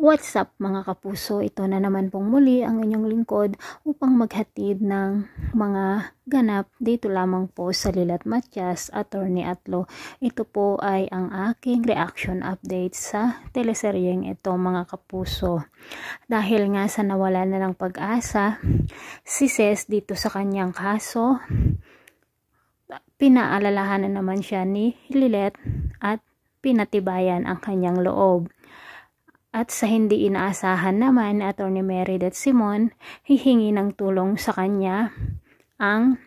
What's up mga kapuso? Ito na naman pong muli ang inyong lingkod upang maghatid ng mga ganap dito lamang po sa Lilat Matias, Attorney Atlo. Ito po ay ang aking reaction update sa teleseryeng ito mga kapuso. Dahil nga sa nawala na ng pag-asa, si Ces dito sa kanyang kaso, pinaalalahanan naman siya ni Lilet at pinatibayan ang kanyang loob. At sa hindi inaasahan naman ni Atty. Meredith Simon, hihingi ng tulong sa kanya ang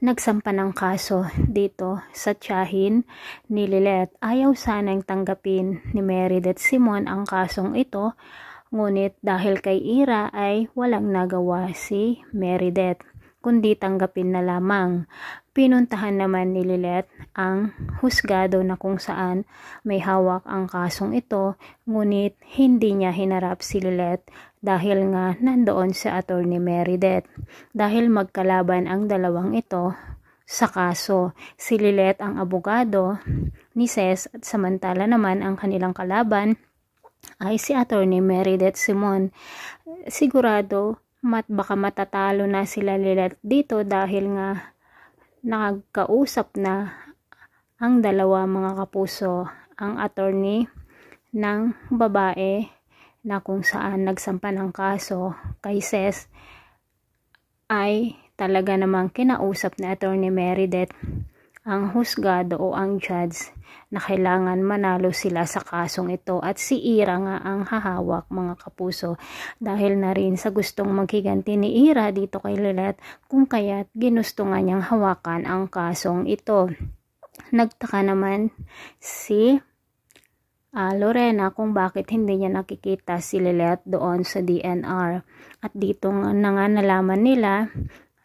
nagsampa ng kaso dito sa tiyahin ni Lilet. Ayaw sanang tanggapin ni Meredith Simon ang kasong ito, ngunit dahil kay Ira ay walang nagawa si Meredith, kundi tanggapin na lamang. Pinuntahan naman ni Lilet ang husgado na kung saan may hawak ang kasong ito, ngunit hindi niya hinarap si Lilet dahil nga nandoon si Atty. Meredith. Dahil magkalaban ang dalawang ito sa kaso, si Lilet ang abogado ni Ces at samantala naman ang kanilang kalaban ay si Atty. Meredith Simon. Sigurado baka matatalo na sila Lilet dito dahil nga nakagkausap na ang dalawa mga kapuso, ang attorney ng babae na kung saan nagsampa ng kaso kay Ces ay talaga namang kinausap ni Atty. Meredith ang husgado o ang judge na kailangan manalo sila sa kasong ito, at si Ira nga ang hahawak mga kapuso, dahil na rin sa gustong maghiganti ni Ira dito kay Lilet, kung kaya't ginusto nga niyang hawakan ang kasong ito. Nagtaka naman si Lorena kung bakit hindi niya nakikita si Lilet doon sa DNR, at dito nga nalaman nila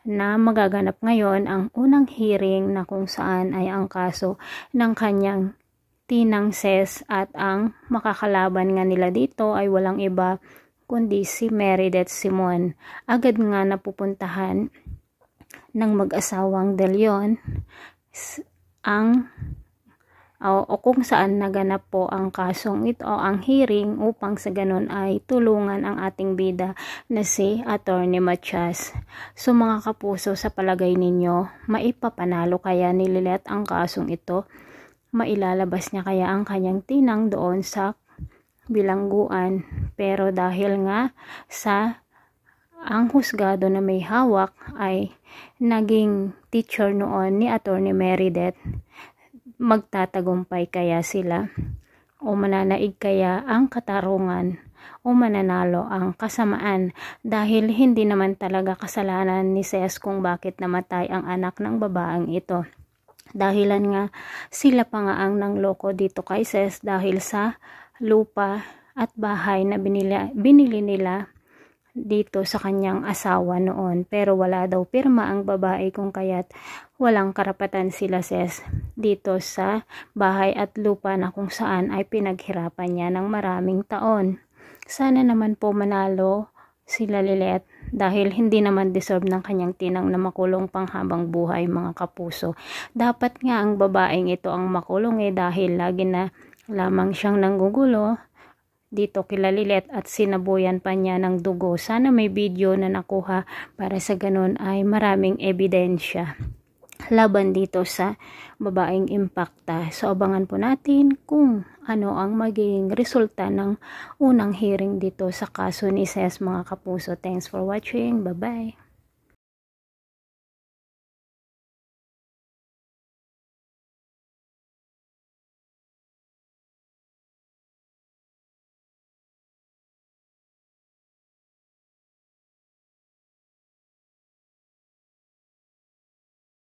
na magaganap ngayon ang unang hearing na kung saan ay ang kaso ng kanyang tinang Ces, at ang makakalaban nga nila dito ay walang iba kundi si Meredith Simon. Agad nga napupuntahan ng mag-asawang De Leon o kung saan naganap po ang kasong ito o ang hearing, upang sa ganun ay tulungan ang ating bida na si Atty. Matias. So mga kapuso, sa palagay ninyo, maipapanalo kaya ni Lilet ang kasong ito? Mailalabas niya kaya ang kanyang tinang doon sa bilangguan? Pero dahil nga sa ang husgado na may hawak ay naging teacher noon ni Atty. Meredith, magtatagumpay kaya sila o mananaig kaya ang katarungan o mananalo ang kasamaan, dahil hindi naman talaga kasalanan ni Ces kung bakit namatay ang anak ng babaeng ito. Dahilan nga sila pa nga ang nangloko dito kay Ces dahil sa lupa at bahay na binili nila dito sa kanyang asawa noon, pero wala daw pirma ang babae, kung kaya't walang karapatan sila Ces dito sa bahay at lupa na kung saan ay pinaghirapan niya ng maraming taon. Sana naman po manalo sila Lilet, dahil hindi naman deserve ng kanyang tinang na makulong panghabang buhay mga kapuso. Dapat nga ang babaeng ito ang makulong dahil lagi na lamang siyang nanggugulo dito kila Lilet at sinabuyan pa niya ng dugo. Sana may video na nakuha para sa ganun ay maraming ebidensya laban dito sa babaeng impacta. So abangan po natin kung ano ang magiging resulta ng unang hearing dito sa kaso ni Ces mga kapuso. Thanks for watching. Bye bye.